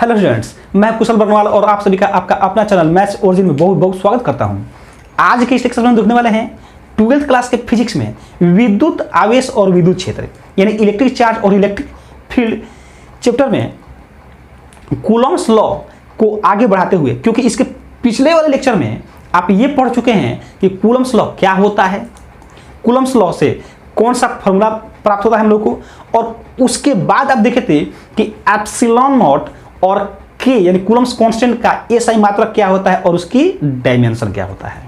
Hello students, मैं कुशल बरनवाल और आप सभी का आपका अपना चैनल मैथ्स ओरिजिन में बहुत बहुत स्वागत करता हूं। आज के इस लेक्चर में हम देखने वाले हैं 12th क्लास के फिजिक्स में विद्युत आवेश और विद्युत क्षेत्र यानी इलेक्ट्रिक चार्ज और इलेक्ट्रिक फील्ड चैप्टर में कूलॉम्स लॉ को आगे बढ़ाते हुए, क्योंकि इसके पिछले वाले लेक्चर में आप ये पढ़ चुके हैं कि कूलॉम्स लॉ क्या होता है, कूलॉम्स लॉ से कौन सा फॉर्मूला प्राप्त होता है हम लोग को, और उसके बाद आप देखे थे कि एप्सिलॉन नॉट और के यानी कूलम्स कांस्टेंट का एसआई मात्रक क्या होता है और उसकी डायमेंशन क्या होता है।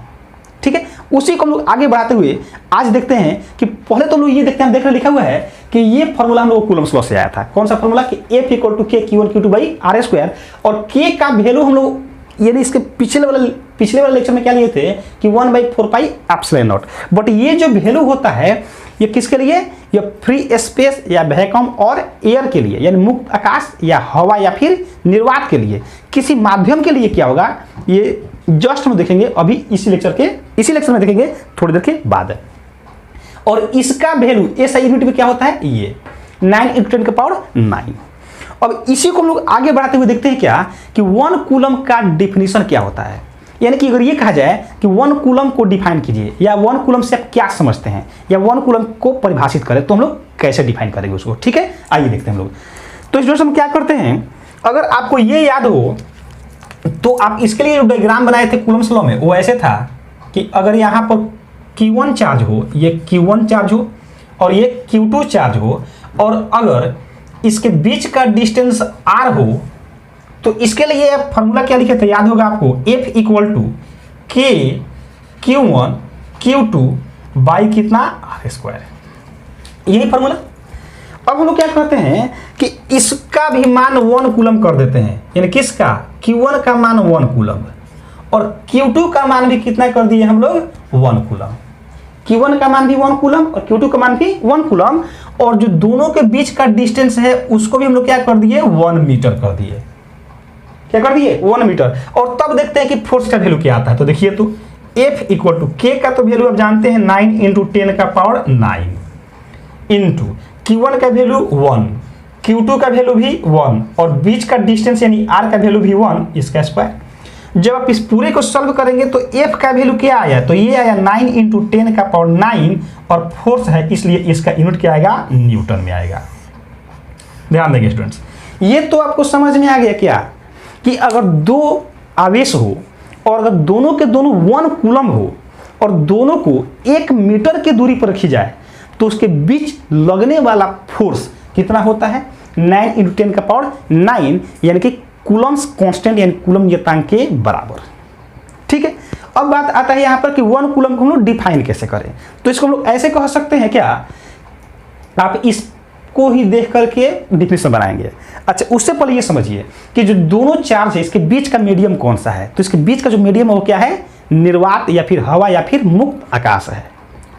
ठीक है, उसी को हम लोग आगे बढ़ाते हुए आज देखते हैं कि पहले तो हम लोग ये देखते हैं, देख रहे लिखा हुआ है कि ये फॉर्मूला हम लोग को कूलम्स लॉ से आया था। कौन सा फॉर्मूला कि F इक्वल टू के Q1 Q2 by R square, और के का वैल्यू हम लोग यानी इसके पिछले वाले लेक्चर में क्या लिए थे कि 1/4 पाई एप्सिलॉन नॉट। बट ये जो वैल्यू होता है ये किसके लिए, ये फ्री स्पेस या वैक्यूम और एयर के लिए यानी मुक्त आकाश या हवा या फिर निर्वात के लिए, किसी माध्यम के लिए क्या होगा ये जस्ट हम देखेंगे अभी इसी लेक्चर में देखेंगे थोड़ी देर के बाद। और इसका वैल्यू एसआई यूनिट में क्या होता है, ये 9 × 10⁹। अब इसी को हम लोग आगे बढ़ाते हुए देखते हैं क्या कि 1 कूलम का डिफिनीशन क्या होता है। यानी कि अगर ये कहा जाए कि 1 कूलम को डिफाइन कीजिए या 1 कूलम से आप क्या समझते हैं या 1 कूलम को परिभाषित करें तो हम लोग कैसे डिफाइन करेंगे उसको। ठीक है, आइए देखते हैं हम लोग। तो स्टूडेंट्स हम क्या करते हैं, अगर आपको ये याद हो तो आप इसके लिए जो डायग्राम बनाए थे कूलम्स लॉ में वो ऐसे था कि अगर यहाँ पर Q1 चार्ज हो, ये Q1 चार्ज हो और ये Q2 चार्ज हो, और अगर इसके बीच का डिस्टेंस r हो तो इसके लिए फॉर्मूला क्या लिखे थे, याद होगा आपको, F इक्वल टू के Q1 Q2 बाई कितना आर स्क्वायर, यही फॉर्मूला। अब हम लोग क्या करते हैं कि इसका भी मान 1 कूलम कर देते हैं, यानी किसका, Q1 का मान 1 कूलम और Q2 का मान भी कितना कर दिए हम लोग 1 कूलम। Q1 का मान भी 1 कूलम और Q2 का मान भी 1 कूलम, और जो दोनों के बीच का डिस्टेंस है उसको भी हम लोग क्या कर दिए 1 मीटर कर दिए। क्या कर दिए 1 मीटर। और तब देखते हैं कि फोर्स का वैल्यू क्या आता है। तो देखिए तो F इक्वल टू के का तो वैल्यू आप जानते हैं 9 × 10⁹ इंटू Q1 का वैल्यू 1, Q2 का वैल्यू भी 1 और बीच का डिस्टेंस यानी R का वैल्यू भी 1, इसका स्क्वायर। जब आप इस पूरे को सॉल्व करेंगे तो F का वैल्यू क्या आया, तो ये आया 9 × 10⁹ और फोर्स है इसलिए इसका यूनिट क्या आएगा, न्यूटन में आएगा। ध्यान देंगे स्टूडेंट्स, ये तो आपको समझ में आ गया क्या कि अगर दो आवेश हो और अगर दोनों के दोनों 1 कूलम हो और दोनों को 1 मीटर की दूरी पर रखी जाए तो उसके बीच लगने वाला फोर्स कितना होता है 9 × 10⁹ यानी कि कूलम्स कांस्टेंट यानी कूलम नियतांक के बराबर। ठीक है, अब बात आता है यहाँ पर कि 1 कूलम को हम लोग डिफाइन कैसे करें। तो इसको हम लोग ऐसे कह सकते हैं क्या, आप इसको ही देख करके डिफिनेशन बनाएंगे। अच्छा, उससे पहले ये समझिए कि जो दोनों चार्ज है इसके बीच का मीडियम कौन सा है, तो इसके बीच का जो मीडियम है वो क्या है, निर्वात या फिर हवा या फिर मुक्त आकाश है।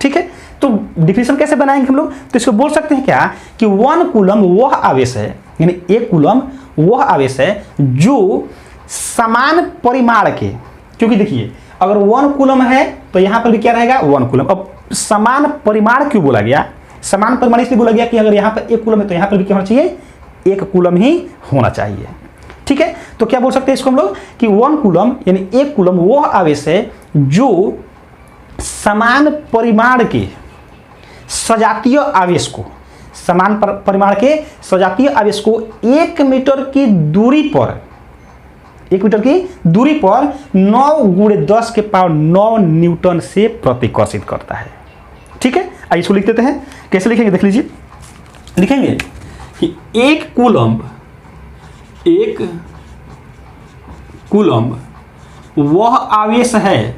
ठीक है, तो डिफिनेशन कैसे बनाएंगे हम लोग, तो इसको बोल सकते हैं क्या कि 1 कूलम वह आवेश है, यानी 1 कूलम वह आवेश है जो समान परिमाण के, क्योंकि देखिए अगर 1 कूलम है तो यहाँ पर भी क्या रहेगा 1 कूलम। अब समान परिमाण क्यों बोला गया, समान परिमाण इसलिए बोला गया कि अगर यहाँ पर 1 कूलम है तो यहाँ पर भी क्या होना चाहिए, 1 कूलम ही होना चाहिए। ठीक है, तो क्या बोल सकते हैं इसको हम लोग कि 1 कूलम यानी 1 कूलम वह आवेश है जो समान परिमाण के सजातीय आवेश को, समान परिमाण के सजातीय आवेश को 1 मीटर की दूरी पर 9 × 10⁹ न्यूटन से प्रतिकर्षित करता है। ठीक है, आइए इसको लिख देते हैं। कैसे लिखेंगे देख लीजिए, लिखेंगे कि 1 कूलम वह आवेश है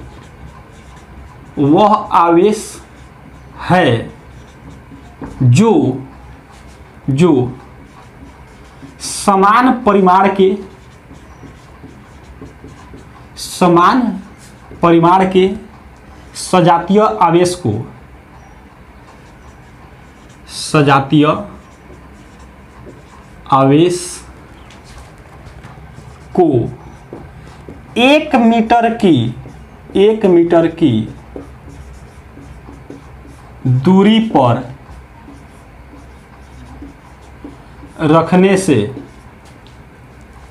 जो समान परिमाण के सजातीय आवेश को 1 मीटर की दूरी पर रखने से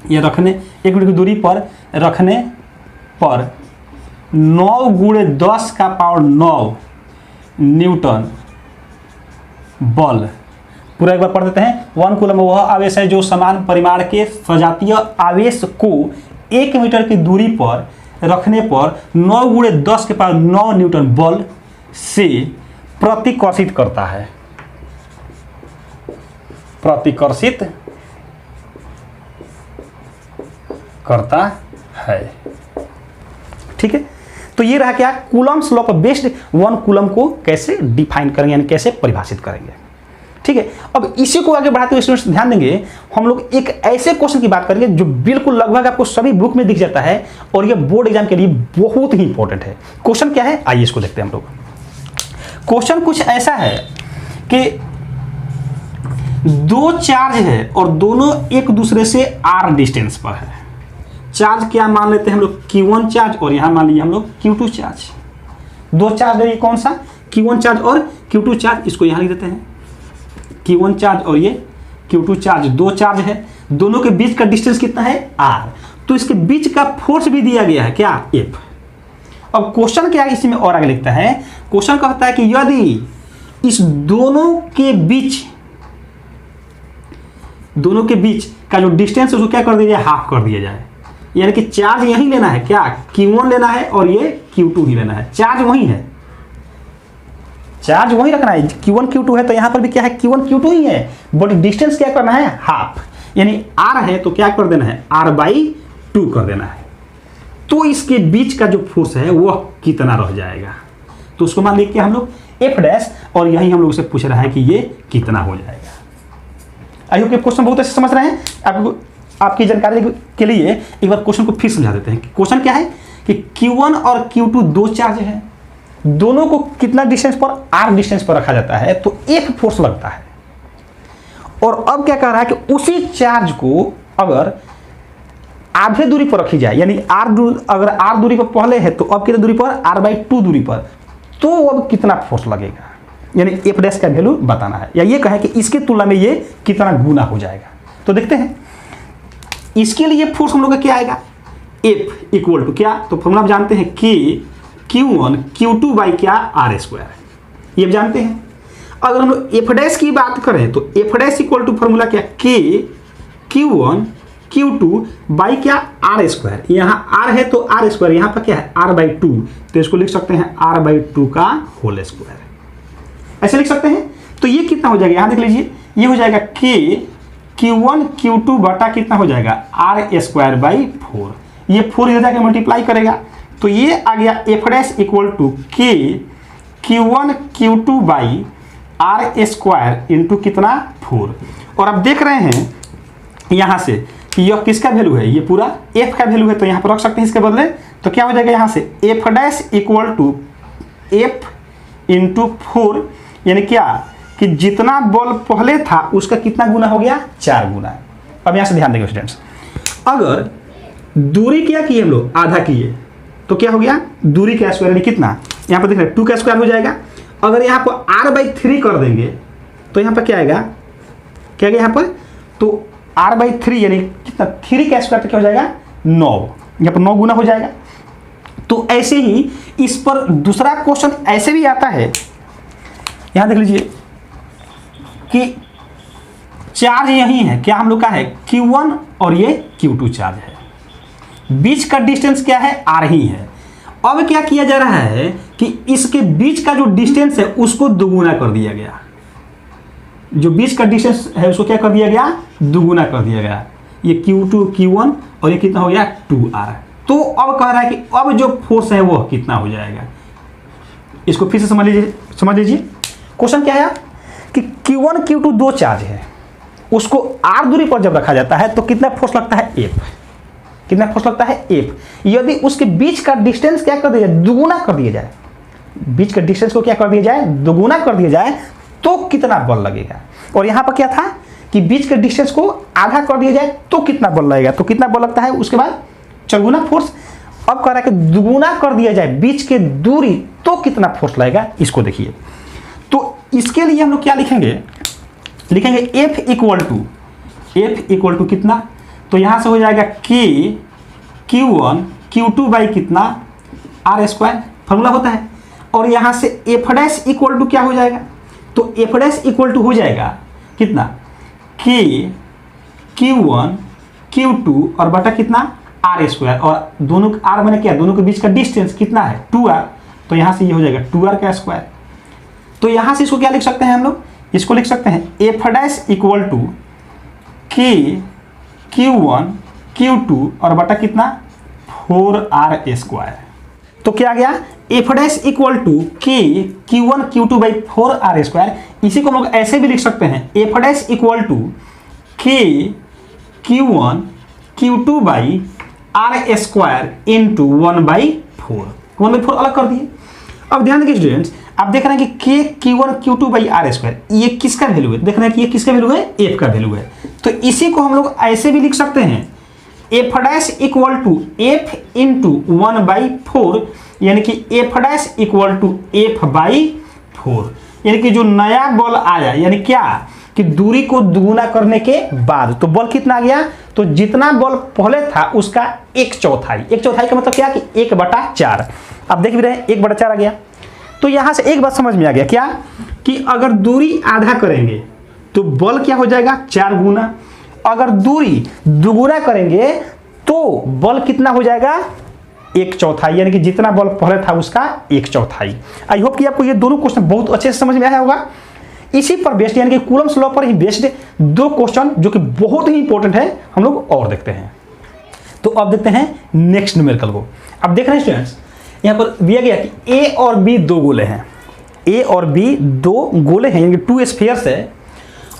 ये रखने 1 मीटर की दूरी पर रखने पर 9 गुणे 10 का पावर 9 न्यूटन बल। पूरा एक बार पढ़ देते हैं। 1 कूलम वह आवेश है जो समान परिमाण के सजातीय आवेश को 1 मीटर की दूरी पर रखने पर 9 गुणे 10 के पावर 9 न्यूटन बल से प्रतिकर्षित करता है। प्रतिकर्षित करता है। ठीक है, तो ये रहा क्या, कूलम्स लॉ पर बेस्ड 1 कूलम को कैसे डिफाइन करेंगे, यानी कैसे परिभाषित करेंगे। ठीक है, अब इसी को आगे बढ़ाते हुए स्टूडेंट्स ध्यान देंगे, हम लोग एक ऐसे क्वेश्चन की बात करेंगे जो बिल्कुल लगभग आपको सभी बुक में दिख जाता है और ये बोर्ड एग्जाम के लिए बहुत ही इंपॉर्टेंट है। क्वेश्चन क्या है, आइए इसको देखते हैं हम लोग। क्वेश्चन कुछ ऐसा है कि 2 चार्ज है और दोनों एक दूसरे से r डिस्टेंस पर है। चार्ज क्या मान लेते हैं हम लोग, Q1 चार्ज, और यहां मान लिया हम लोग Q2 चार्ज। 2 चार्ज है, ये कौन सा, Q1 चार्ज और Q2 चार्ज। इसको यहां लिख देते हैं, Q1 चार्ज और ये Q2 चार्ज। 2 चार्ज है, दोनों के बीच का डिस्टेंस कितना है, r। तो इसके बीच का फोर्स भी दिया गया है क्या, F। अब क्वेश्चन क्या है, इसी में और आगे लिखता है। क्वेश्चन कहता है कि यदि इस दोनों के बीच का जो डिस्टेंस है उसको क्या कर दिया जाए, हाफ कर दिया जाए। यानी कि चार्ज यही लेना है क्या, Q1 लेना है और ये Q2 ही लेना है। चार्ज वही है, चार्ज वही रखना है। Q1 Q2 है तो यहां पर भी क्या है, Q1 Q2 ही है, बट डिस्टेंस क्या करना है, हाफ। यानी r है तो क्या कर देना है, r/2 कर देना है। तो इसके बीच का जो फोर्स है वह कितना रह जाएगा, तो उसको मान लीजिए हम लोग F' और यही हम लोग से पूछ रहा है कि ये कितना हो जाएगा। आई होप कि क्वेश्चन बहुत अच्छे समझ रहे हैं। आपको आपकी जानकारी के लिए एक बार क्वेश्चन को फिर समझा देते हैं। क्वेश्चन क्या है कि Q1 और Q2 2 चार्ज है, दोनों को कितना डिस्टेंस पर, r डिस्टेंस पर रखा जाता है, तो एक फोर्स लगता है। और अब क्या कह रहा है कि उसी चार्ज को अगर आधे दूरी पर रखी जाए, यानी अगर r दूरी पर पहले है तो अब कितनी दूरी पर, r/2 दूरी पर, तो अब कितना फोर्स लगेगा, यानी F' का वैल्यू बताना है, या ये कहें कि इसकी तुलना में ये कितना गुना हो जाएगा। तो देखते हैं इसके लिए फोर्स हम लोग का क्या आएगा, F इक्वल टू क्या, तो फॉर्मूला आप जानते हैं K Q1 Q2 बाई क्या, r², ये आप जानते हैं। अगर हम लोग F' की बात करें तो F' इक्वल टू फॉर्मूला क्या, K Q1 Q2 बाई क्या, r²। यहाँ r है तो r², यहाँ पर क्या है, r/2, तो इसको लिख सकते हैं r/2 का होल स्क्वायर, ऐसे लिख सकते हैं। तो ये कितना हो जाएगा, यहाँ देख लीजिए, ये हो जाएगा K Q1 Q2 बटा कितना हो जाएगा, r²/4। ये 4 इधर जाके मल्टीप्लाई करेगा तो ये आ गया F' equal to K Q1 Q2 by r² into कितना, 4। और अब देख रहे हैं यहाँ से कि यह किसका वैल्यू है, ये पूरा F का वैल्यू है, तो यहाँ पर रख सकते हैं इसके बदले। तो क्या हो जाएगा यहाँ से, F' equal to F into 4, यानी क्या कि जितना बल पहले था उसका कितना गुना हो गया, 4 गुना। अब यहाँ से ध्यान देंगे स्टूडेंट्स, अगर दूरी क्या की हम लोग, आधा किए, तो क्या हो गया, दूरी का स्क्वायर यानी कितना, यहाँ पर देख रहे हैं 2 का स्क्वायर हो जाएगा। अगर यहाँ पर r/3 कर देंगे तो यहाँ पर क्या आएगा, क्या आएगा यहाँ पर, तो r/3 यानी कितना, 3 का स्क्वायर तो क्या हो जाएगा, 9, यहाँ पर 9 गुना हो जाएगा। तो ऐसे ही इस पर दूसरा क्वेश्चन ऐसे भी आता है, यहाँ देख लीजिए कि चार्ज यही है, क्या हम लोग का है, Q1 और ये Q2 चार्ज है, बीच का डिस्टेंस क्या है, r ही है। अब क्या किया जा रहा है कि इसके बीच का जो डिस्टेंस है उसको दोगुना कर दिया गया, जो बीच का डिस्टेंस है उसको क्या कर दिया गया, दोगुना कर दिया गया। ये Q2 Q1 और ये कितना हो गया, 2r। तो अब कह रहा है कि अब जो फोर्स है वो कितना हो जाएगा, इसको फिर से समझ लीजिए। क्वेश्चन क्या है कि Q1 Q2 2 चार्ज है, उसको r दूरी पर जब रखा जाता है तो कितना फोर्स लगता है, F। कितना फोर्स लगता है, F। यदि उसके बीच का डिस्टेंस क्या कर दिया जाए, दोगुना कर दिया जाए, बीच का डिस्टेंस को क्या कर दिया जाए, दोगुना कर दिया जाए, तो कितना बल लगेगा। और यहाँ पर क्या था कि बीच के डिस्टेंस को आधा कर दिया जाए तो कितना बल लगेगा, तो कितना बल लगता है, उसके बाद 4 गुना फोर्स। अब कह रहा है कि दोगुना कर दिया जाए बीच के दूरी तो कितना फोर्स लगेगा, इसको देखिए। तो इसके लिए हम लोग क्या लिखेंगे, F इक्वल टू कितना, तो यहाँ से हो जाएगा K Q1 Q2 बाई कितना आर स्क्वायर, फॉर्मूला होता है। और यहाँ से एफ डैश इक्वल टू क्या हो जाएगा, तो एफ डैश इक्वल टू हो जाएगा कितना K Q1 Q2 और बटा कितना आर स्क्वायर, और दोनों आर मैंने क्या, दोनों के बीच का डिस्टेंस कितना है 2r, तो यहाँ से ये हो जाएगा 2r का स्क्वायर। तो यहाँ से इसको क्या लिख सकते हैं हम लोग, इसको लिख सकते हैं F dash equal to K Q1 Q2 और बटा कितना 4r स्क्वायर। तो क्या आ गया, F dash equal to K Q1 Q2 by 4r square. इसी को हम लोग ऐसे भी लिख सकते हैं F dash equal to K Q1 Q2 by R square into 1/4 अलग कर दिए। अब ध्यान देखिए स्टूडेंट्स, आप देख रहे हैं कि K Q1 Q2 by R square ये किसका वैल्यू है, देख रहे हैं कि ये किसका वैल्यू है, एफ का वैल्यू है। तो इसी को हम लोग ऐसे भी लिख सकते हैं F dash equal to F into 1/4, यानी कि F dash equal to F by 4, यानी कि जो नया बल आया, यानी क्या कि दूरी को दुगुना करने के बाद तो बल कितना आ गया, तो जितना बल पहले था उसका 1/4। 1/4 का मतलब क्या कि 1/4। अब देख भी रहे हैं 1/4 आ गया। तो यहां से एक बात समझ में आ गया क्या, कि अगर दूरी आधा करेंगे तो बल क्या हो जाएगा 4 गुना, अगर दूरी दुगुना करेंगे तो बल कितना हो जाएगा 1/4, यानी कि जितना बल पहले था उसका 1/4। आई होप कि आपको ये दोनों क्वेश्चन बहुत अच्छे से समझ में आया होगा। इसी पर बेस्ड यानी कि कूलम्स लॉ पर ही बेस्ड दो क्वेश्चन जो कि बहुत ही इंपॉर्टेंट है हम लोग और देखते हैं। तो अब देखते हैं नेक्स्ट न्यूमेरिकल को। अब देख रहे हैं स्टूडेंट्स, यहाँ पर दिया गया कि ए और बी दो गोले हैं, ए और बी दो गोले हैं, यानी कि 2 स्फीयर्स है,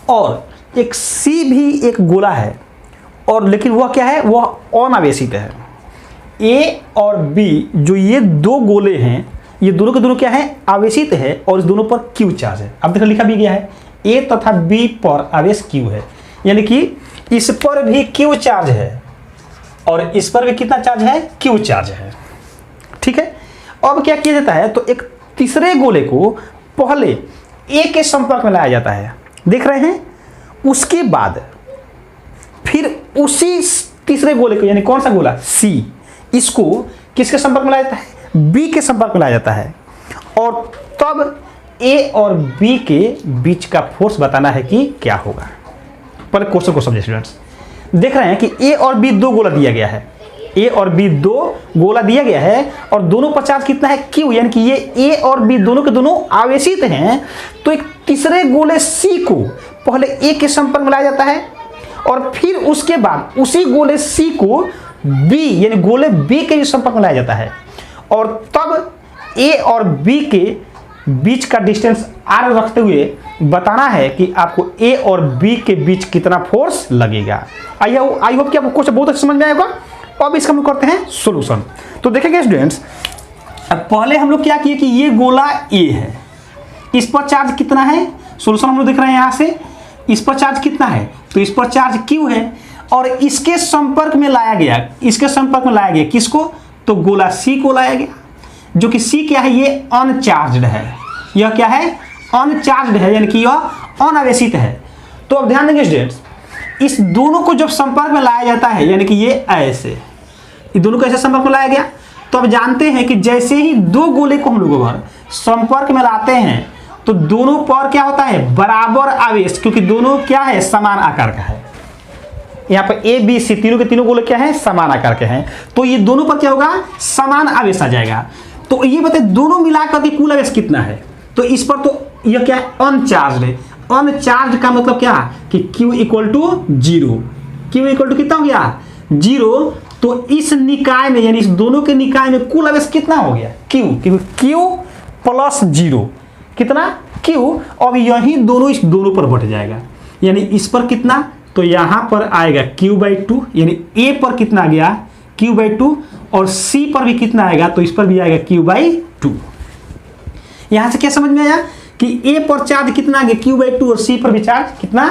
और एक सी भी एक गोला है, और लेकिन वह क्या है, वह अनावेशित है। ए और बी जो ये दो गोले हैं, ये दोनों के दोनों क्या है, आवेशित है, और इस दोनों पर क्यू चार्ज है। अब देखो लिखा भी गया है ए तथा बी पर आवेश क्यू है, यानी कि इस पर भी क्यू चार्ज है और इस पर भी कितना चार्ज है, क्यू चार्ज है। ठीक है, अब क्या किया जाता है, तो एक तीसरे गोले को पहले ए के संपर्क में लाया जाता है, देख रहे हैं, उसके बाद फिर उसी तीसरे गोले को, यानी कौन सा गोला सी, इसको किसके संपर्क में लाया जाता है, बी के संपर्क में लाया जाता है, और तब ए और बी के बीच का फोर्स बताना है कि क्या होगा। पहले क्वेश्चन को समझिए स्टूडेंट्स, देख रहे हैं कि ए और बी दो गोला दिया गया है, ए और बी दो गोला दिया गया है, और दोनों पर चार्ज कितना है क्यू, यानी कि ये ए और बी दोनों के दोनों आवेशित हैं। तो एक तीसरे गोले सी को पहले ए के संपर्क में लाया जाता है, और फिर उसके बाद उसी गोले सी को बी यानी गोले बी के संपर्क में लाया जाता है, और तब ए और बी के बीच का डिस्टेंस आर रखते हुए बताना है कि आपको ए और बी के बीच कितना फोर्स लगेगा। आई होप कि आपको क्वेश्चन बहुत अच्छे समझ में आएगा। अब इसका हम करते हैं सॉल्यूशन। तो देखेंगे स्टूडेंट्स, अब पहले हम लोग क्या किए कि ये गोला ए है, इस पर चार्ज कितना है, सॉल्यूशन हम लोग देख रहे हैं यहाँ से, इस पर चार्ज कितना है, तो इस पर चार्ज क्यू है, और इसके संपर्क में लाया गया, इसके संपर्क में लाया गया किसको, तो गोला सी को लाया गया, जो कि सी क्या है, ये अनचार्ज्ड है, यह क्या है, अनचार्ज्ड है, यानी कि यह अनावेशित है। तो अब ध्यान देंगे स्टूडेंट्स, इस दोनों को जब संपर्क में लाया जाता है, यानी कि ये ऐसे, ये दोनों को ऐसे संपर्क में लाया गया, तो अब जानते हैं कि जैसे ही दो गोले को हम लोग अगर संपर्क में लाते हैं तो दोनों पर क्या होता है, बराबर आवेश, क्योंकि दोनों क्या है, समान आकार का है। यहाँ पर ए बी सी तीनों के तीनों गोले क्या है, समान आकार के हैं, तो ये दोनों पर क्या होगा, समान आवेश आ जाएगा। तो ये बताए दोनों मिलाकर के कुल आवेश कितना है, तो इस पर तो यह क्या है, अनचार्ज है। अनचार्ज का मतलब क्या कि Q equal to 0, Q equal to कितना हो गया 0। तो इस निकाय में यानी इस दोनों के निकाय में कुल आवेश कितना हो गया, Q, क्योंकि Q प्लस 0 कितना Q। अब यही दोनों इस दोनों पर बढ़ जाएगा, यानी इस पर कितना, तो यहां पर आएगा Q/2, यानी A पर कितना आ गया Q/2, और C पर भी कितना आएगा, तो इस पर भी आएगा Q/2। यहां से क्या समझ में आया कि A पर चार्ज कितना आ गया Q/2, और C पर भी चार्ज कितना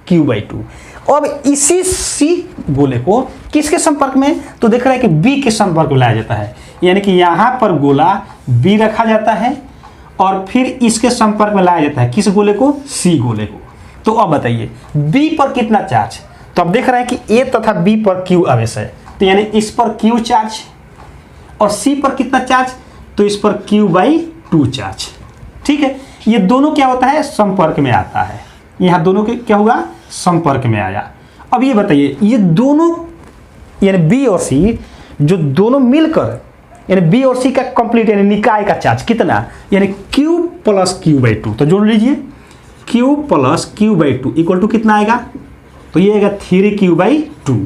Q/2। अब इसी C गोले को किसके संपर्क में, तो देख रहा है कि B के संपर्क में लाया जाता है, यानी कि यहां पर गोला B रखा जाता है और फिर इसके संपर्क में लाया जाता है किस गोले को, C गोले को। तो अब बताइए B पर कितना चार्ज, तो अब देख रहे हैं कि ए तथा बी पर क्यू आवेश है, तो यानी इस पर क्यू चार्ज और सी पर कितना चार्ज, तो इस पर क्यू बाई 2 चार्ज। ठीक है, ये दोनों क्या होता है, संपर्क में आता है। यहाँ दोनों के क्या होगा, संपर्क में आया। अब ये बताइए, ये दोनों यानी बी और सी जो दोनों मिलकर यानी बी और सी का कंप्लीट यानी निकाय का चार्ज कितना, यानी क्यू प्लस क्यू बाई 2। तो जोड़ लीजिए, Q plus Q by 2 equal to कितना आएगा, तो ये आएगा 3q बाई 2।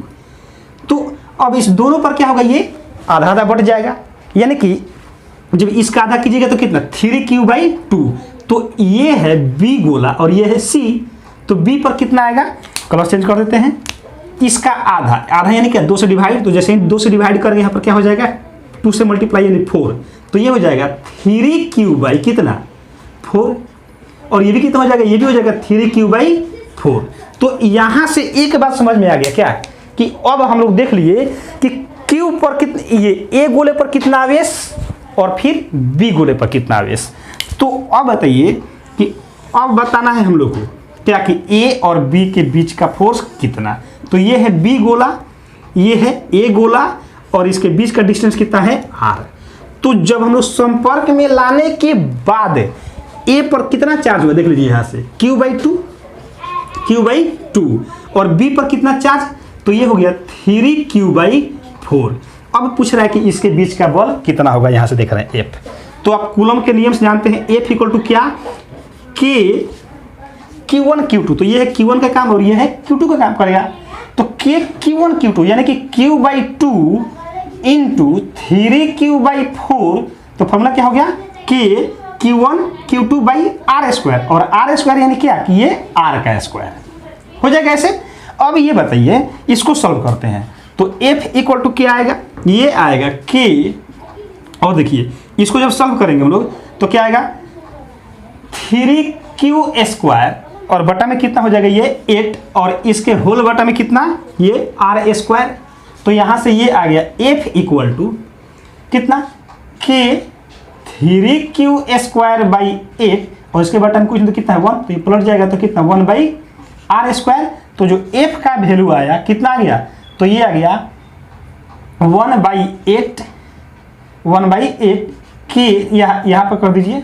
तो अब इस दोनों पर क्या होगा, ये आधा आधा बढ़ जाएगा, यानी कि जब इसका आधा कीजिएगा तो कितना 3q बाई 2। तो ये है बी गोला और ये है सी, तो बी पर कितना आएगा, कलर चेंज कर देते हैं, इसका आधा, आधा यानी क्या 2 से डिवाइड, तो जैसे ही 2 से डिवाइड करेंगे यहाँ पर क्या हो जाएगा 2 से मल्टीप्लाई यानी 4, तो ये हो जाएगा 3q बाई कितना 4, और ये भी कितना हो जाएगा, ये भी हो जाएगा 3q बाई 4। तो यहाँ से एक बात समझ में आ गया क्या, कि अब हम लोग देख लिए कि क्यू पर कितना, ये ए गोले पर कितना आवेश और फिर बी गोले पर कितना आवेश। तो अब बताइए कि अब बताना है हम लोग को क्या, कि ए और बी के बीच का फोर्स कितना। तो ये है बी गोला, ये है ए गोला और इसके बीच का डिस्टेंस कितना है r। तो जब हम लोग संपर्क में लाने के बाद ए पर कितना चार्ज हुआ, देख लीजिए यहाँ से q बाई 2 और बी पर कितना चार्ज, तो ये हो गया 3q बाई 4। अब पूछ रहा है कि इसके बीच का बल कितना होगा, यहाँ से देख रहे हैं F। तो आप कूलम के नियम से जानते हैं F इक्वल टू क्या, K Q1 Q2। तो ये है Q1 का काम और ये है Q2 का काम करेगा। तो K Q1 Q2 यानी कि Q by 2 into 3Q by 4, तो फॉर्मूला क्या हो गया, K Q1 Q2 by R square, और R स्क्वायर यानी क्या कि ये R का स्क्वायर हो जाएगा ऐसे। अब ये बताइए, इसको सॉल्व करते हैं, तो F इक्वल टू क्या आएगा, ये आएगा K, और देखिए इसको जब सॉल्व करेंगे हम लोग तो क्या आएगा 3q स्क्वायर, और बटा में कितना हो जाएगा ये 8, और इसके होल बटा में कितना ये R स्क्वायर। तो यहाँ से ये आ गया F इक्वल टू कितना K 3q स्क्वायर बाई 8, और इसके बटा में कुछ तो कितना है 1, तो ये पलट जाएगा तो कितना 1 बाई R स्क्वायर। तो जो F का वैल्यू आया कितना आ गया, तो ये आ गया 1 बाई 8 के, यहाँ पर कर दीजिए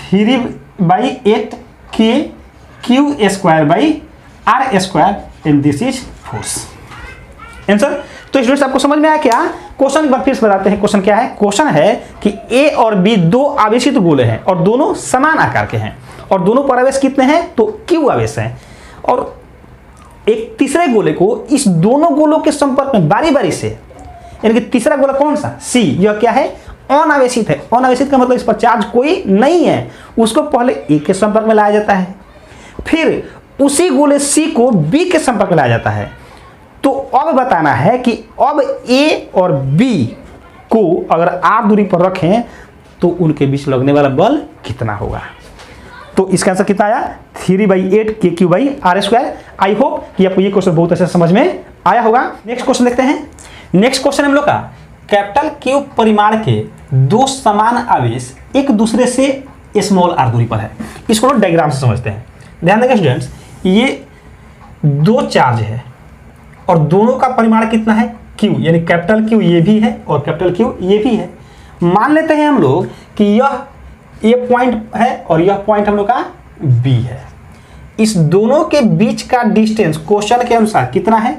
3 बाई 8 के Q square by R square, and this is force answer. तो स्टूडेंट्स आपको समझ में आया क्या, क्वेश्चन एक बार फिर से बताते हैं। क्वेश्चन क्या है, क्वेश्चन है कि A और B दो आवेशित गोले हैं और दोनों समान आकार के हैं और दोनों पर आवेश कितने हैं, तो Q आवेश हैं, और एक तीसरे गोले को इस दोनों गोलों के संपर्क में बारी बारी से, यानी कि तीसरा गोला कौन सा C, यह क्या है अनावेशित है। अनावेशित का मतलब इस पर चार्ज कोई नहीं है, उसको पहले A के संपर्क में लाया जाता है, फिर उसी गोले C को B के संपर्क में लाया जाता है। तो अब बताना है कि अब A और B को अगर R दूरी पर रखें तो उनके बीच लगने वाला बल कितना होगा। तो इसका आंसर कितना आया 3 बाई 8 के Q by R square. I hope कि आपको ये क्वेश्चन बहुत अच्छे से समझ में आया होगा। नेक्स्ट क्वेश्चन देखते हैं। नेक्स्ट क्वेश्चन हम लोग का कैपिटल Q परिमाण के दो समान आवेश एक दूसरे से स्मॉल r दूरी पर है। इसको डायग्राम से समझते हैं। ध्यान देंगे स्टूडेंट्स, ये दो चार्ज है और दोनों का परिमाण कितना है Q, यानी कैपिटल Q ये भी है और कैपिटल Q ये भी है। मान लेते हैं हम लोग कि यह A पॉइंट है और यह पॉइंट हम लोग का B है। इस दोनों के बीच का डिस्टेंस क्वेश्चन के अनुसार कितना है,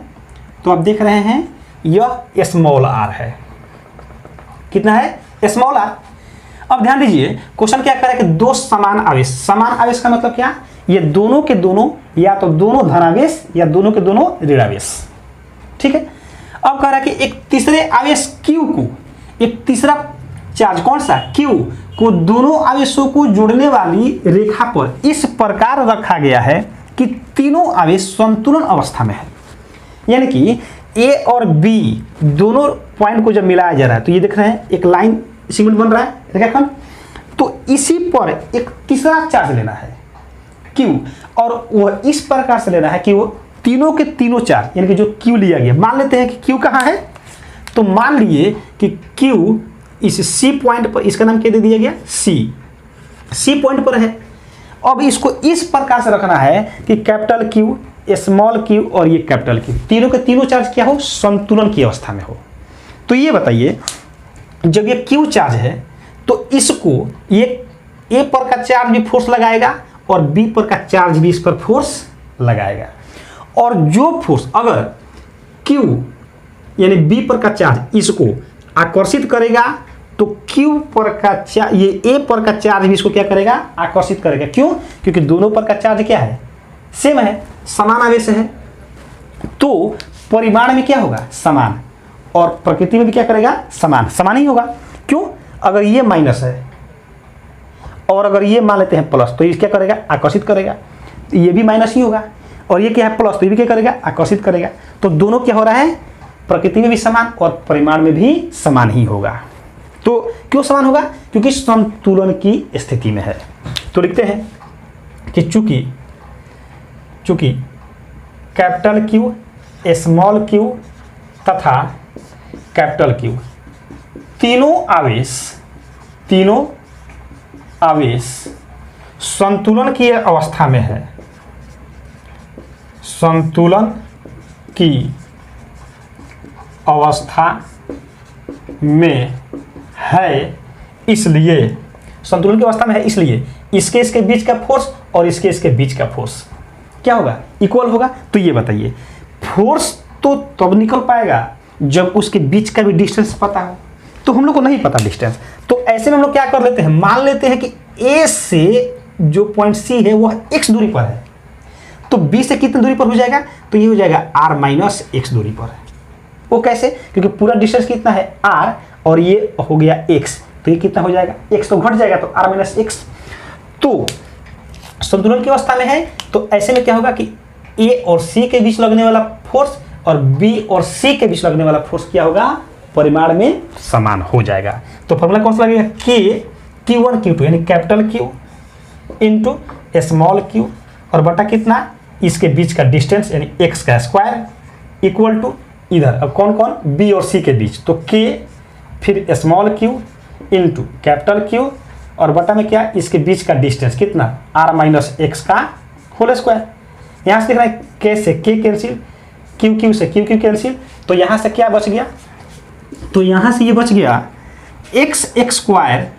तो आप देख रहे हैं यह स्मॉल r है। कितना है स्मॉल r। अब ध्यान दीजिए क्वेश्चन क्या कह रहा है कि दो समान आवेश। समान आवेश का मतलब क्या, ये दोनों के दोनों या तो दोनों धनावेश या दोनों के दोनों ऋणावेश। ठीक है। अब कह रहा है कि एक तीसरे आवेश Q को, एक तीसरा चार्ज कौन सा Q को दोनों आवेशों को जोड़ने वाली रेखा पर इस प्रकार रखा गया है कि तीनों आवेश संतुलन अवस्था में है। यानी कि A और B दोनों पॉइंट को जब मिलाया जा रहा है तो ये देख रहे हैं एक लाइन सेगमेंट बन रहा है, देखा। तो इसी पर एक तीसरा चार्ज लेना है Q, और वह इस प्रकार से लेना है कि वो तीनों के तीनों चार्ज, यानी कि जो Q लिया गया, मान लेते हैं कि Q कहाँ है, तो मान लिए कि Q इस C पॉइंट पर, इसका नाम क्या दे दिया गया C पॉइंट पर है। अब इसको इस प्रकार से रखना है कि कैपिटल Q स्मॉल क्यू और ये कैपिटल क्यू, तीनों के तीनों चार्ज क्या हो, संतुलन की अवस्था में हो। तो ये बताइए, जब ये क्यू चार्ज है तो इसको ये ए पर का चार्ज भी फोर्स लगाएगा और बी पर का चार्ज भी इस पर फोर्स लगाएगा। और जो फोर्स अगर क्यू यानी बी पर का चार्ज इसको आकर्षित करेगा तो क्यू पर का चार्ज, ये ए पर का चार्ज भी इसको क्या करेगा, आकर्षित करेगा। क्यों? क्योंकि दोनों पर का चार्ज क्या है, सेम है, समान आवेश है। तो परिमाण में क्या होगा, समान, और प्रकृति में भी क्या करेगा, समान, समान ही होगा। क्यों? अगर ये माइनस है और अगर ये मान लेते हैं प्लस, तो ये क्या करेगा, आकर्षित करेगा। तो ये भी माइनस ही होगा, और ये क्या है प्लस, तो ये भी क्या करेगा, आकर्षित करेगा। तो दोनों क्या हो रहा है, प्रकृति में भी समान और परिमाण में भी समान ही होगा। तो क्यों समान होगा, क्योंकि संतुलन की स्थिति में है। तो लिखते हैं कि चूंकि कैपिटल क्यू, स्मॉल क्यू तथा कैपिटल क्यू तीनों आवेश संतुलन की अवस्था में है, संतुलन की अवस्था में है, इसलिए संतुलन की अवस्था में है, इसलिए इसके बीच का फोर्स और इसके बीच का फोर्स क्या होगा, इक्वल होगा। तो ये बताइए, फोर्स तो तब निकल पाएगा जब उसके बीच का भी डिस्टेंस पता हो। तो हम लोग को नहीं पता डिस्टेंस, तो ऐसे में हम लोग क्या कर लेते हैं, मान लेते हैं कि ए से जो पॉइंट सी है वह x दूरी पर है। तो b से कितनी दूरी पर हो जाएगा, तो ये हो जाएगा r माइनस x दूरी पर है। वो कैसे, क्योंकि पूरा डिस्टेंस कितना है r और ये हो गया x, तो ये कितना हो जाएगा, x तो घट जाएगा, तो r माइनस x। तो संतुलन की अवस्था में है, तो ऐसे में क्या होगा कि a और c के बीच लगने वाला फोर्स और b और c के बीच लगने वाला फोर्स क्या होगा, परिमाण में समान हो जाएगा। तो फॉर्मूला कौन सा लगेगा, k q1 q2 यानी capital Q into small q और बटा कितना, इसके बीच का डिस्टेंस यानी x का स्क्वायर इक्वल टू इधर अब कौन कौन, b और c के बीच, तो k फिर small q into capital Q और बटा में क्या, इसके बीच का डिस्टेंस कितना, r माइनस x का होल स्क्वायर। यहाँ से देख रहे हैं k से k कैंसिल, q से q कैंसिल, तो यहाँ से क्या बच गया, तो यहाँ से ये बच गया x square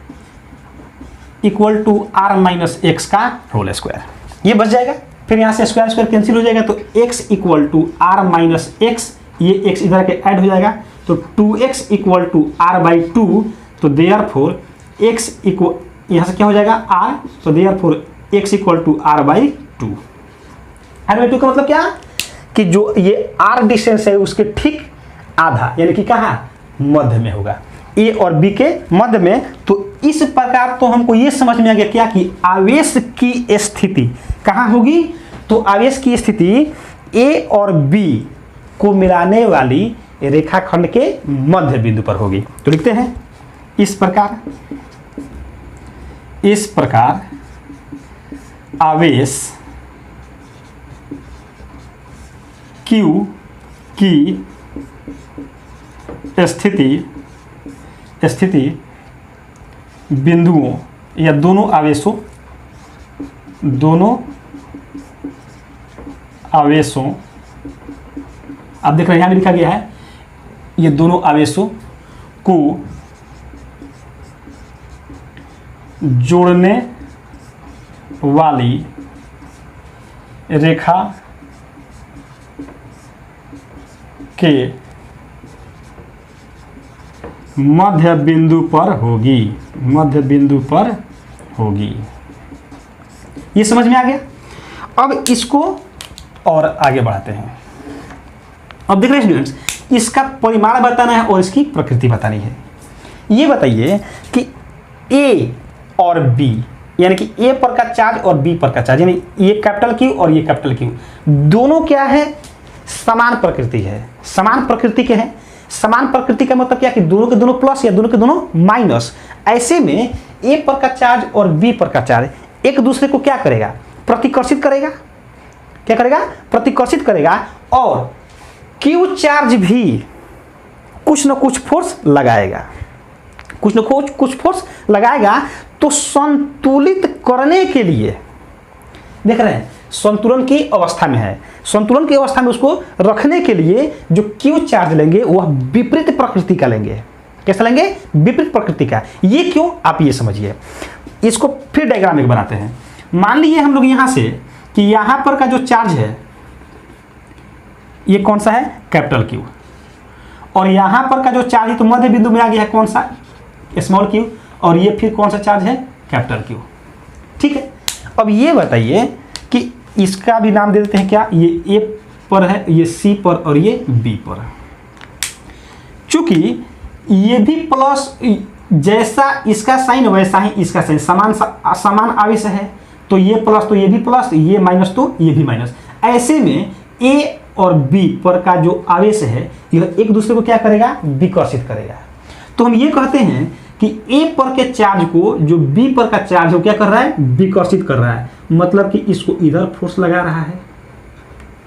equal to r minus x का होल स्क्वायर, ये बच जाएगा। फिर यहाँ से स्क्वायर स्क्वायर कैंसिल हो जाएगा, तो x equal to r minus x, ये x इधर के ऐड हो जाएगा, तो 2x equal to r by 2, तो देयरफॉर x इक्वल, यहाँ से क्या हो जाएगा r, तो therefore x equal to r by 2। r by 2 का मतलब क्या, कि जो ये r डिस्टेंस है उसके ठीक आधा, यानी कि कहाँ, मध्य में होगा, a और b के मध्य में। तो इस प्रकार तो हमको ये समझ में आ गया क्या, कि आवेश की स्थिति कहाँ होगी, तो आवेश की स्थिति a और b को मिलाने वाली रेखाखंड के मध्य बिंदु पर होगी। तो लिखते हैं इस प्रकार आवेश q की स्थिति बिंदुओं या दोनों आवेशों आप देख रहे हैं यहाँ भी लिखा गया है, ये दोनों आवेशों को जोड़ने वाली रेखा के मध्य बिंदु पर होगी। ये समझ में आ गया। अब इसको और आगे बढ़ाते हैं। अब देख रहे हैं स्टूडेंट्स, इसका परिमाण बताना है और इसकी प्रकृति बतानी है। ये बताइए कि A और B यानी कि A पर का चार्ज और B पर का चार्ज, यानी ये कैपिटल Q और ये कैपिटल Q दोनों क्या है, समान प्रकृति है, समान प्रकृति के हैं। समान प्रकृति का मतलब क्या कि दोनों के दोनों प्लस या दोनों के दोनों माइनस। ऐसे में A पर का चार्ज और B पर का चार्ज एक दूसरे को क्या करेगा, प्रतिकर्षित करेगा। क्या करेगा, प्रतिकर्षित करेगा। और Q चार्ज भी कुछ न कुछ फोर्स लगाएगा, कुछ न कुछ फोर्स लगाएगा। तो संतुलित करने के लिए देख रहे हैं, संतुलन की अवस्था में है। संतुलन की अवस्था में उसको रखने के लिए जो क्यू चार्ज लेंगे वह विपरीत प्रकृति का लेंगे। कैसा लेंगे? विपरीत प्रकृति का। ये क्यों, आप ये समझिए। इसको फिर डायग्राम एक बनाते हैं। मान लीजिए हम लोग यहां से कि यहां पर का जो चार्ज है ये कौन सा है? Capital Q. और यहां पर का जो चार्ज है तो मध्य बिंदु में आ गया है कौन सा? Small Q. और ये फिर कौन सा चार्ज है? Capital Q. ठीक है। अब ये बताइए कि इसका भी नाम दे देते हैं क्या? ये ए पर है, ये सी पर और ये बी पर। चूंकि ये भी प्लस, जैसा इसका साइन वैसा ही इसका साइन, समान आवेश है, तो ये प्लस तो ये भी प्लस, ये माइनस तो ये भी माइनस। ऐसे में ए और बी पर का जो आवेश है यह एक दूसरे को क्या करेगा? विकर्षित करेगा। तो हम ये कहते हैं कि ए पर के चार्ज को जो बी पर का चार्ज है वो क्या कर रहा है? विकर्षित कर रहा है। मतलब कि इसको इधर फोर्स लगा रहा है।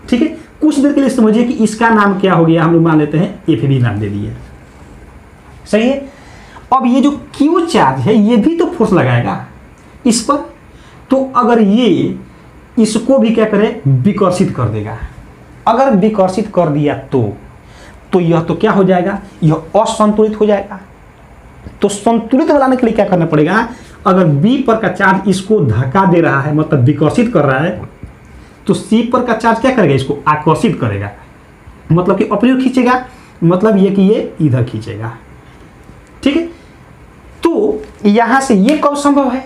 ठीक है। कुछ देर के लिए समझिए कि इसका नाम क्या हो गया, हम लोग मान लेते हैं एफ बी नाम दे दिए। सही है। अब ये जो क्यू चार्ज है ये भी तो फोर्स लगाएगा इस पर। तो अगर ये इसको भी क्या करे? विकर्षित कर देगा। अगर विकर्षित कर दिया तो यह तो क्या हो जाएगा? यह असंतुलित हो जाएगा। तो संतुलित बनाने के लिए क्या करना पड़ेगा? अगर बी पर का चार्ज इसको धक्का दे रहा है, मतलब विकर्षित कर रहा है, तो सी पर का चार्ज क्या करेगा? इसको आकर्षित करेगा। मतलब कि अपनी ओर खींचेगा, मतलब ये कि ये इधर खींचेगा। ठीक है। तो यहां से ये कब संभव है?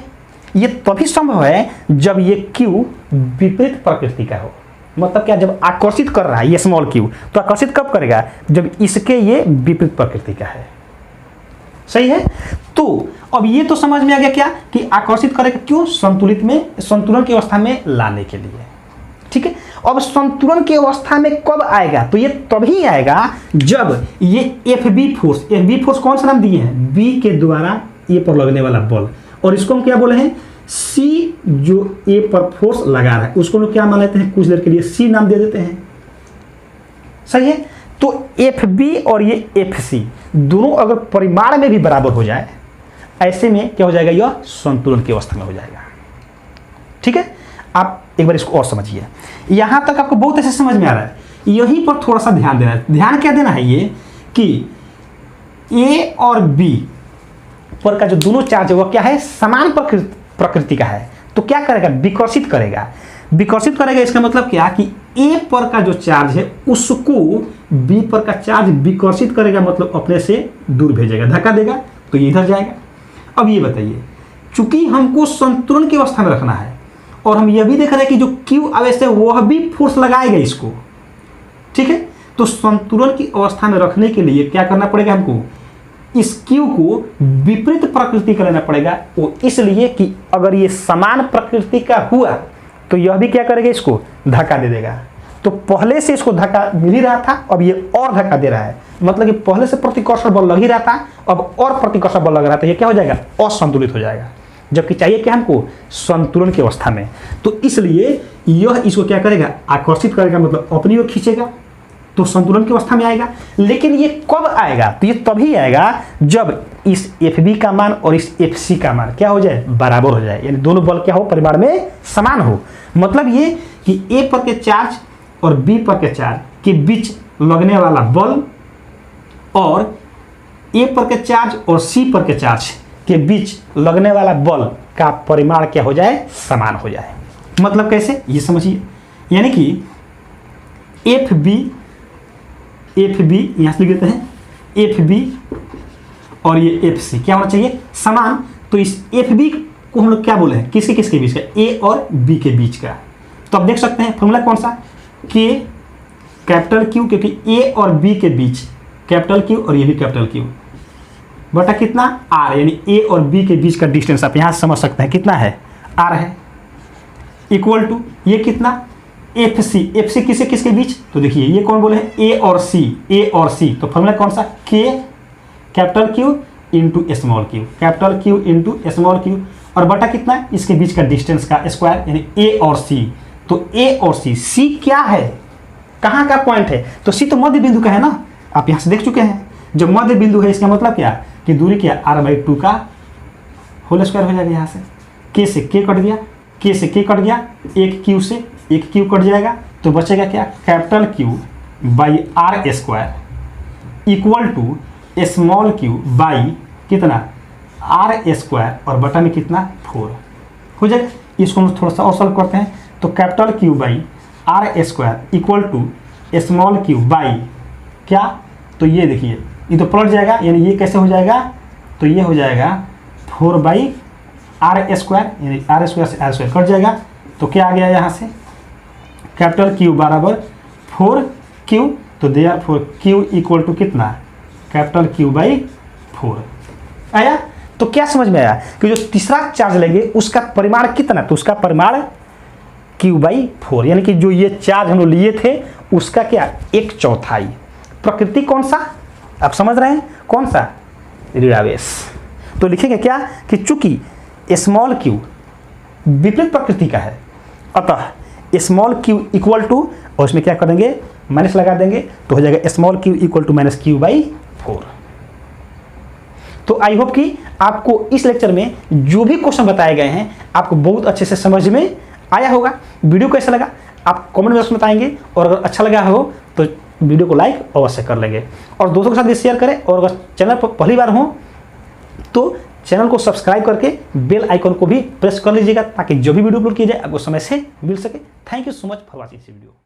ये तभी संभव है जब ये क्यू विपरीत प्रकृति का हो। मतलब क्या? जब आकर्षित कर रहा है ये स्मॉल क्यू, तो आकर्षित कब करेगा? जब इसके ये विपरीत प्रकृति का है। सही है। तो अब ये तो समझ में आ गया क्या कि आकर्षित करेगा। क्यों? संतुलित में, संतुलन की अवस्था में लाने के लिए। ठीक है। अब संतुलन की अवस्था में कब आएगा? तो ये तभी आएगा जब ये एफ बी फोर्स कौन सा नाम दिए हैं? बी के द्वारा ए पर लगने वाला बल। और इसको हम क्या बोले हैं? सी जो ए पर फोर्स लगा रहा है उसको लोग क्या मान लेते हैं? कुछ देर के लिए सी नाम दे देते हैं। सही है। तो एफ बी और ये एफ सी दोनों अगर परिमाण में भी बराबर हो जाए, ऐसे में क्या हो जाएगा? यह संतुलन की अवस्था में हो जाएगा। ठीक है। आप एक बार इसको और समझिए। यहां तक आपको बहुत ऐसे समझ में आ रहा है। यहीं पर थोड़ा सा ध्यान देना है। ध्यान क्या देना है? ये कि ए और बी पर का जो दोनों चार्ज है वह क्या है? समान प्रकृति का है। तो क्या करेगा? विकर्षित करेगा। विकर्षित करेगा इसका मतलब क्या कि ए पर का जो चार्ज है उसको बी पर का चार्ज विकर्षित करेगा, मतलब अपने से दूर भेजेगा, धक्का देगा, तो ये इधर जाएगा। अब ये बताइए, चूंकि हमको संतुलन की अवस्था में रखना है और हम यह भी देख रहे हैं कि जो क्यू आवेश है वह भी फोर्स लगाएगा इसको। ठीक है। तो संतुलन की अवस्था में रखने के लिए क्या करना पड़ेगा? हमको इस क्यू को विपरीत प्रकृति का लेना पड़ेगा। वो इसलिए कि अगर ये समान प्रकृति का हुआ तो यह भी क्या करेगा? इसको धक्का दे देगा। तो पहले से इसको धक्का मिल ही रहा था, अब ये और धक्का दे रहा है। मतलब कि पहले से प्रतिकर्षण बल लग ही रहा था, अब और प्रतिकर्षण बल लग रहा था। ये क्या हो जाएगा? असंतुलित हो जाएगा। जबकि चाहिए क्या हमको? संतुलन की अवस्था में। तो इसलिए यह इसको क्या करेगा? आकर्षित करेगा, मतलब अपनी ओर खींचेगा, तो संतुलन की अवस्था में आएगा। लेकिन ये कब आएगा? तो ये तभी आएगा जब इस एफ बी का मान और इस एफ सी का मान क्या हो जाए? बराबर हो जाए। यानी दोनों बल क्या हो? परिमाण में समान हो। मतलब ये कि ए पर के चार्ज और बी पर के चार्ज के बीच लगने वाला बल और ए पर के चार्ज और सी पर के चार्ज के बीच लगने वाला बल का परिमाण क्या हो जाए? समान हो जाए। मतलब कैसे? ये समझिए। यानी कि एफ बी यहां से लिख देते हैं, एफ बी और ये एफ सी क्या होना चाहिए? समान। तो इस एफ बी को हम लोग क्या बोले हैं? किसके किसके बीच का? ए और बी के बीच का। तो आप देख सकते हैं फॉर्मूला कौन सा? के कैपिटल क्यू, क्योंकि ए और बी के बीच कैपिटल क्यू और ये भी कैपिटल क्यू, बटा कितना? आर। यानी ए और बी के बीच का डिस्टेंस आप यहां समझ सकते हैं कितना है? आर है। इक्वल टू ये कितना? एफ सी किसके किसके बीच? तो देखिए ये कौन बोले हैं? ए और सी। तो फॉर्मूला कौन सा? के capital Q into small Q, capital Q into small Q, और बटा कितना? इसके बीच का डिस्टेंस का स्क्वायर, यानी ए और सी। तो ए और सी क्या है? कहाँ का पॉइंट है? तो सी तो मध्य बिंदु का है ना, आप यहाँ से देख चुके हैं। जब मध्य बिंदु है इसका मतलब क्या कि दूरी क्या? r/2 का होल स्क्वायर हो जाएगा। यहाँ से के से के कट गया, के से के कट गया, एक क्यू से एक क्यू कट जाएगा तो बचेगा क्या, capital Q by R square equal to small Q by कितना आर स्क्वायर और बटा में कितना 4 हो जाएगा। इसको हम थोड़ा सा और सॉल्व करते हैं तो capital Q by R square equal to small Q by क्या, तो ये देखिए ये तो पलट जाएगा, यानी ये कैसे हो जाएगा, तो ये हो जाएगा 4 बाई आर स्क्वायर, यानी आर स्क्वायर से आर स्क्वायर कट जाएगा तो क्या आ गया यहाँ से, कैपिटल क्यू बराबर 4 तो therefore Q equal to कितना, कैपिटल क्यू बाई 4 आया। तो क्या समझ में आया कि जो तीसरा चार्ज लेंगे उसका परिमाण कितना, तो उसका परिमाण क्यू बाई 4, यानी कि जो ये चार्ज हम लोग लिए थे उसका क्या 1/4। प्रकृति कौन सा, आप समझ रहे हैं कौन सा, ऋणावेश। तो लिखेंगे क्या कि चूंकि स्मॉल क्यू विपरीत प्रकृति का है अतः स्मॉल क्यू इक्वल टू, और उसमें क्या करेंगे माइनस लगा देंगे तो हो जाएगा small Q equal to minus Q by 4। तो आई होप कि आपको इस लेक्चर में जो भी क्वेश्चन बताए गए हैं आपको बहुत अच्छे से समझ में आया होगा। वीडियो कैसा लगा आप कमेंट बॉक्स में बताएंगे, और अगर अच्छा लगा हो तो वीडियो को लाइक अवश्य कर लेंगे और दोस्तों के साथ भी शेयर करें, और अगर चैनल पर पहली बार हो तो चैनल को सब्सक्राइब करके बेल आइकन को भी प्रेस कर लीजिएगा ताकि जो भी वीडियो अपलोड किया जाए आपको समय से मिल सके। Thank you so much for watching this video.